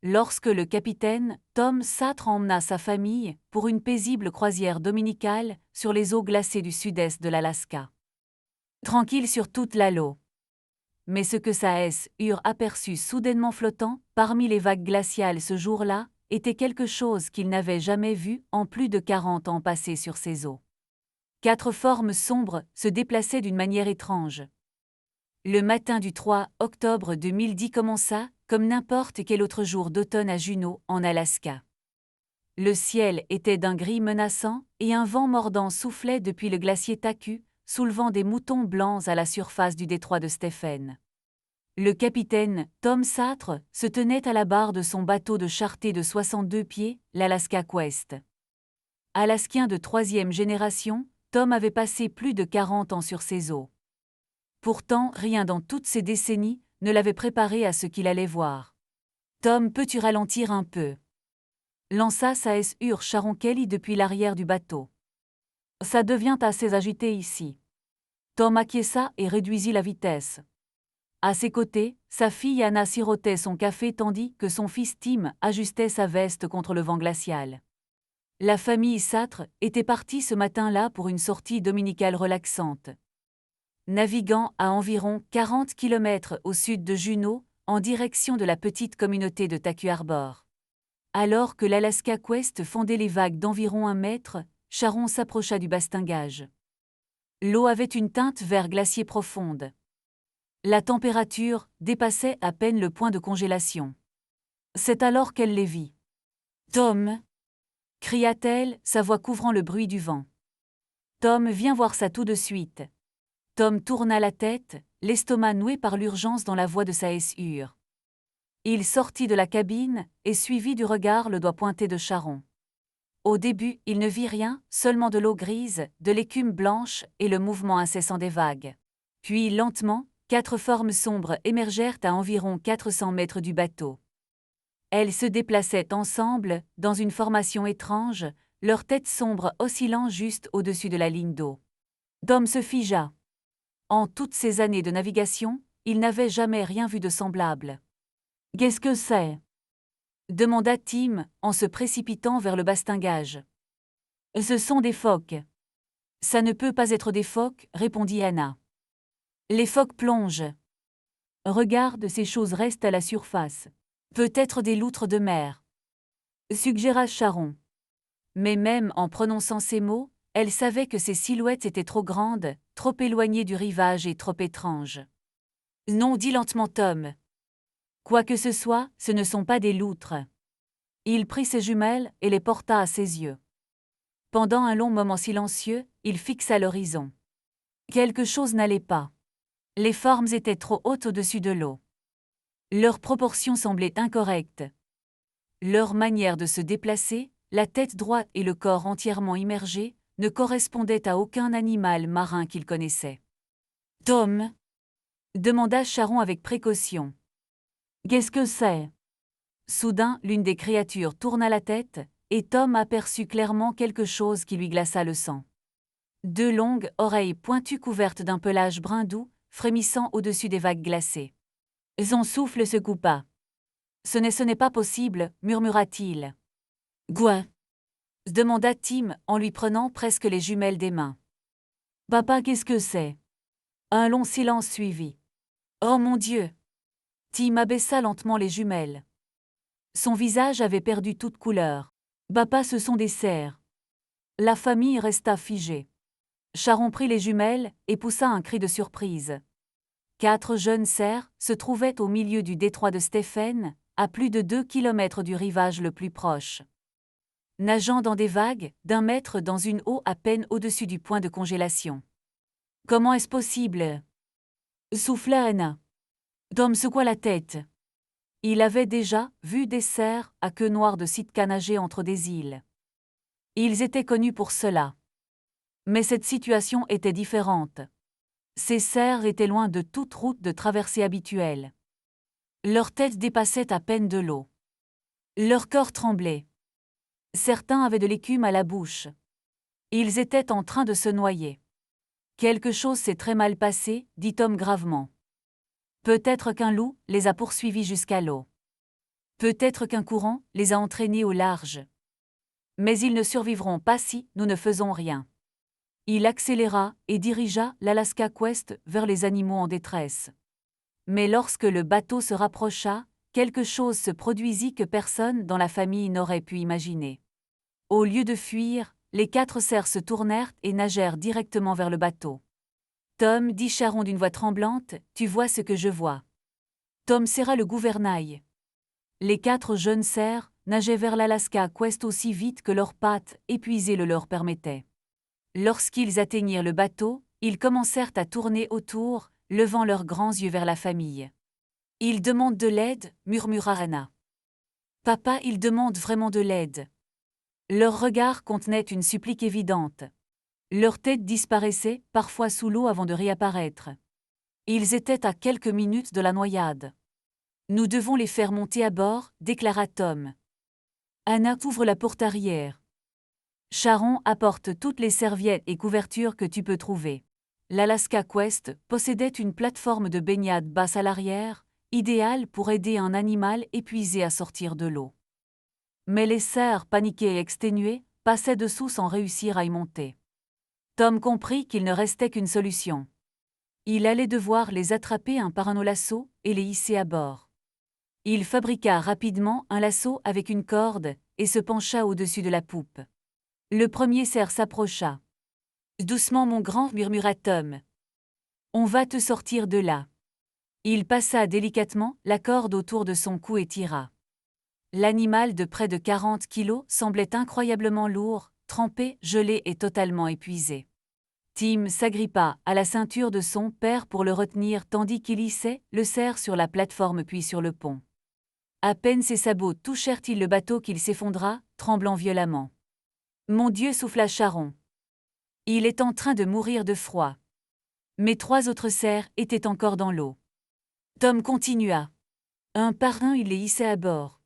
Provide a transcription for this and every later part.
lorsque le capitaine Tom Satre emmena sa famille pour une paisible croisière dominicale sur les eaux glacées du sud-est de l'Alaska. Tranquille sur toute l'Alo. Mais ce que sa S eurent aperçu soudainement flottant parmi les vagues glaciales ce jour-là était quelque chose qu'il n'avait jamais vu en plus de 40 ans passés sur ces eaux. 4 formes sombres se déplaçaient d'une manière étrange. Le matin du 3 octobre 2010 commença comme n'importe quel autre jour d'automne à Juneau, en Alaska. Le ciel était d'un gris menaçant et un vent mordant soufflait depuis le glacier Taku, soulevant des moutons blancs à la surface du détroit de Stephen. Le capitaine Tom Satre se tenait à la barre de son bateau de charter de 62 pieds, l'Alaska Quest. Alaskien de 3e génération, Tom avait passé plus de 40 ans sur ces eaux. Pourtant, rien dans toutes ces décennies ne l'avait préparé à ce qu'il allait voir. « Tom, peux-tu ralentir un peu ?» lança sa S-Ur Sharon Kelly depuis l'arrière du bateau. « Ça devient assez agité ici. » Tom acquiesça et réduisit la vitesse. À ses côtés, sa fille Anna sirotait son café tandis que son fils Tim ajustait sa veste contre le vent glacial. La famille Satre était partie ce matin-là pour une sortie dominicale relaxante. Naviguant à environ 40 km au sud de Juneau, en direction de la petite communauté de Taku Harbor. Alors que l'Alaska Quest fondait les vagues d'environ 1 mètre, Sharon s'approcha du bastingage. L'eau avait une teinte vert glacier profonde. La température dépassait à peine le point de congélation. C'est alors qu'elle les vit. « Tom !» cria-t-elle, sa voix couvrant le bruit du vent. « Tom, viens voir ça tout de suite. » Tom tourna la tête, l'estomac noué par l'urgence dans la voix de sa S-Ur. Il sortit de la cabine et suivit du regard le doigt pointé de Sharon. Au début, il ne vit rien, seulement de l'eau grise, de l'écume blanche et le mouvement incessant des vagues. Puis, lentement, 4 formes sombres émergèrent à environ 400 mètres du bateau. Elles se déplaçaient ensemble, dans une formation étrange, leurs têtes sombres oscillant juste au-dessus de la ligne d'eau. Tom se figea. En toutes ces années de navigation, il n'avait jamais rien vu de semblable. « Qu'est-ce que c'est ?» demanda Tim en se précipitant vers le bastingage. « Ce sont des phoques. »« Ça ne peut pas être des phoques, » répondit Anna. « Les phoques plongent. »« Regarde, ces choses restent à la surface. Peut-être des loutres de mer. » suggéra Sharon. Mais même en prononçant ces mots, elle savait que ces silhouettes étaient trop grandes, trop éloignées du rivage et trop étranges. « Non, dit lentement Tom. Quoi que ce soit, ce ne sont pas des loutres. » Il prit ses jumelles et les porta à ses yeux. Pendant un long moment silencieux, il fixa l'horizon. Quelque chose n'allait pas. Les formes étaient trop hautes au-dessus de l'eau. Leurs proportions semblaient incorrectes. Leur manière de se déplacer, la tête droite et le corps entièrement immergés, ne correspondaient à aucun animal marin qu'il connaissait. « Tom ?» demanda Sharon avec précaution. « Qu'est-ce que c'est ?» Soudain, l'une des créatures tourna la tête, et Tom aperçut clairement quelque chose qui lui glaça le sang. 2 longues oreilles pointues couvertes d'un pelage brun doux, frémissant au-dessus des vagues glacées. Son souffle se coupa. « Ce n'est pas possible, » murmura-t-il. « Quoi ?» demanda Tim en lui prenant presque les jumelles des mains. « Papa, qu'est-ce que c'est ?» Un long silence suivit. « Oh mon Dieu !» Tim abaissa lentement les jumelles. Son visage avait perdu toute couleur. « Papa, ce sont des cerfs. » La famille resta figée. Sharon prit les jumelles et poussa un cri de surprise. 4 jeunes cerfs se trouvaient au milieu du détroit de Stephen, à plus de 2 kilomètres du rivage le plus proche. Nageant dans des vagues d'1 mètre dans une eau à peine au-dessus du point de congélation. « Comment est-ce possible ?» souffla Anna. Tom secoua la tête. Il avait déjà vu des cerfs à queue noire de Sitka nager entre des îles. Ils étaient connus pour cela. Mais cette situation était différente. Ces cerfs étaient loin de toute route de traversée habituelle. Leur tête dépassait à peine de l'eau. Leur corps tremblait. Certains avaient de l'écume à la bouche. Ils étaient en train de se noyer. « Quelque chose s'est très mal passé, » dit Tom gravement. « Peut-être qu'un loup les a poursuivis jusqu'à l'eau. » Peut-être qu'un courant les a entraînés au large. Mais ils ne survivront pas si nous ne faisons rien. Il accéléra et dirigea l'Alaska Quest vers les animaux en détresse. Mais lorsque le bateau se rapprocha, quelque chose se produisit que personne dans la famille n'aurait pu imaginer. Au lieu de fuir, les 4 cerfs se tournèrent et nagèrent directement vers le bateau. Tom, dit Charon d'une voix tremblante, tu vois ce que je vois. Tom serra le gouvernail. Les 4 jeunes cerfs nageaient vers l'Alaska Quest aussi vite que leurs pattes épuisées le leur permettaient. Lorsqu'ils atteignirent le bateau, ils commencèrent à tourner autour, levant leurs grands yeux vers la famille. Ils demandent de l'aide, murmura Anna. Papa, ils demandent vraiment de l'aide. Leur regard contenait une supplique évidente. Leur tête disparaissait, parfois sous l'eau avant de réapparaître. Ils étaient à quelques minutes de la noyade. Nous devons les faire monter à bord, déclara Tom. Anna ouvre la porte arrière. Charon apporte toutes les serviettes et couvertures que tu peux trouver. L'Alaska Quest possédait une plateforme de baignade basse à l'arrière, idéale pour aider un animal épuisé à sortir de l'eau. Mais les cerfs, paniqués et exténués, passaient dessous sans réussir à y monter. Tom comprit qu'il ne restait qu'une solution. Il allait devoir les attraper un par un au lasso et les hisser à bord. Il fabriqua rapidement un lasso avec une corde et se pencha au-dessus de la poupe. Le premier cerf s'approcha. Doucement mon grand, murmura Tom. On va te sortir de là. Il passa délicatement la corde autour de son cou et tira. L'animal de près de 40 kilos semblait incroyablement lourd, trempé, gelé et totalement épuisé. Tim s'agrippa à la ceinture de son père pour le retenir tandis qu'il hissait le cerf sur la plateforme puis sur le pont. À peine ses sabots touchèrent-ils le bateau qu'il s'effondra, tremblant violemment. Mon Dieu, souffla Charon. Il est en train de mourir de froid. Mais 3 autres cerfs étaient encore dans l'eau. Tom continua. Un par un, il les hissait à bord.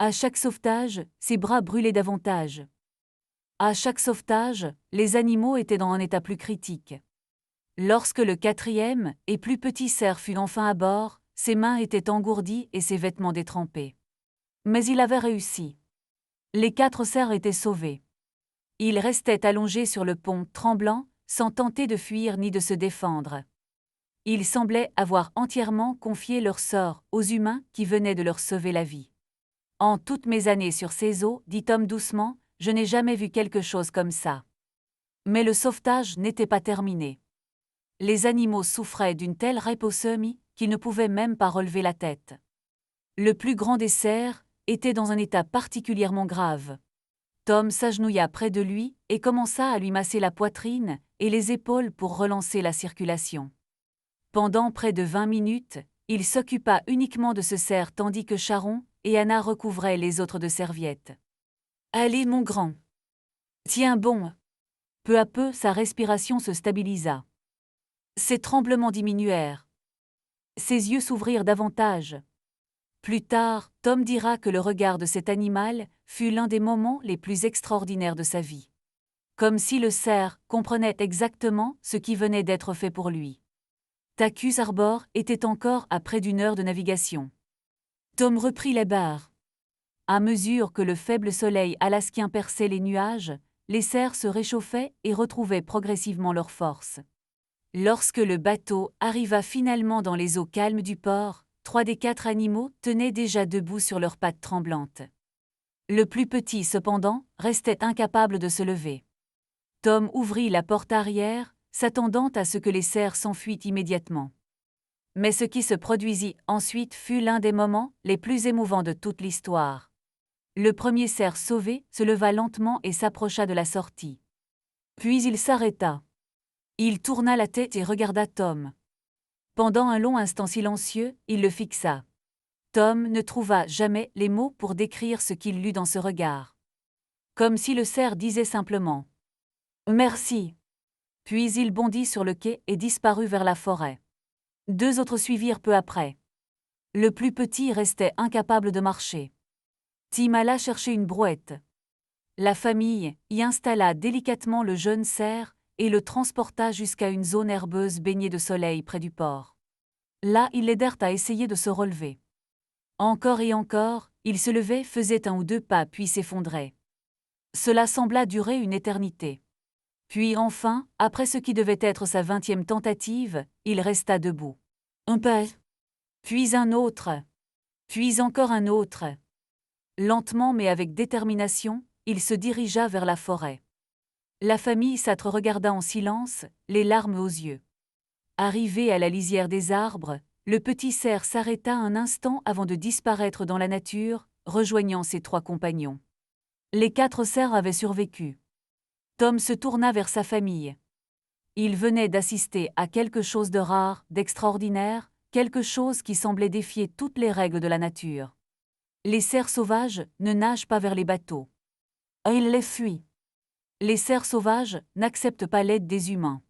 À chaque sauvetage, ses bras brûlaient davantage. À chaque sauvetage, les animaux étaient dans un état plus critique. Lorsque le 4e et plus petit cerf fut enfin à bord, ses mains étaient engourdies et ses vêtements détrempés. Mais il avait réussi. Les 4 cerfs étaient sauvés. Ils restaient allongés sur le pont, tremblants, sans tenter de fuir ni de se défendre. Ils semblaient avoir entièrement confié leur sort aux humains qui venaient de leur sauver la vie. En toutes mes années sur ces eaux, dit Tom doucement, je n'ai jamais vu quelque chose comme ça. Mais le sauvetage n'était pas terminé. Les animaux souffraient d'une telle hypoxémie qu'ils ne pouvaient même pas relever la tête. Le plus grand des cerfs était dans un état particulièrement grave. Tom s'agenouilla près de lui et commença à lui masser la poitrine et les épaules pour relancer la circulation. Pendant près de 20 minutes, il s'occupa uniquement de ce cerf tandis que Charon et Anna recouvraient les autres de serviettes. « Allez, mon grand. Tiens bon. » Peu à peu, sa respiration se stabilisa. Ses tremblements diminuèrent. Ses yeux s'ouvrirent davantage. Plus tard, Tom dira que le regard de cet animal fut l'un des moments les plus extraordinaires de sa vie. Comme si le cerf comprenait exactement ce qui venait d'être fait pour lui. Tachus Harbor était encore à près d'1 heure de navigation. Tom reprit les barres. À mesure que le faible soleil alaskien perçait les nuages, les cerfs se réchauffaient et retrouvaient progressivement leur force. Lorsque le bateau arriva finalement dans les eaux calmes du port, 3 des 4 animaux tenaient déjà debout sur leurs pattes tremblantes. Le plus petit, cependant, restait incapable de se lever. Tom ouvrit la porte arrière, s'attendant à ce que les cerfs s'enfuient immédiatement. Mais ce qui se produisit ensuite fut l'un des moments les plus émouvants de toute l'histoire. Le premier cerf sauvé se leva lentement et s'approcha de la sortie. Puis il s'arrêta. Il tourna la tête et regarda Tom. Pendant un long instant silencieux, il le fixa. Tom ne trouva jamais les mots pour décrire ce qu'il lut dans ce regard. Comme si le cerf disait simplement « Merci ». Puis il bondit sur le quai et disparut vers la forêt. 2 autres suivirent peu après. Le plus petit restait incapable de marcher. Tim alla chercher une brouette. La famille y installa délicatement le jeune cerf et le transporta jusqu'à une zone herbeuse baignée de soleil près du port. Là, ils l'aidèrent à essayer de se relever. Encore et encore, il se levait, faisait 1 ou 2 pas puis s'effondrait. Cela sembla durer une éternité. Puis enfin, après ce qui devait être sa 20e tentative, il resta debout. Un pas. Puis un autre. Puis encore un autre. Lentement mais avec détermination, il se dirigea vers la forêt. La famille Satre regarda en silence, les larmes aux yeux. Arrivé à la lisière des arbres, le petit cerf s'arrêta un instant avant de disparaître dans la nature, rejoignant ses 3 compagnons. Les 4 cerfs avaient survécu. Tom se tourna vers sa famille. Il venait d'assister à quelque chose de rare, d'extraordinaire, quelque chose qui semblait défier toutes les règles de la nature. Les cerfs sauvages ne nagent pas vers les bateaux. Ils les fuient. Les cerfs sauvages n'acceptent pas l'aide des humains.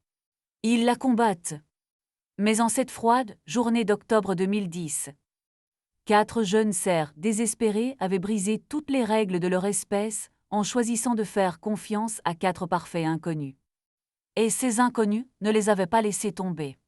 Ils la combattent. Mais en cette froide journée d'octobre 2010, 4 jeunes cerfs désespérés avaient brisé toutes les règles de leur espèce en choisissant de faire confiance à 4 parfaits inconnus. Et ces inconnus ne les avaient pas laissés tomber.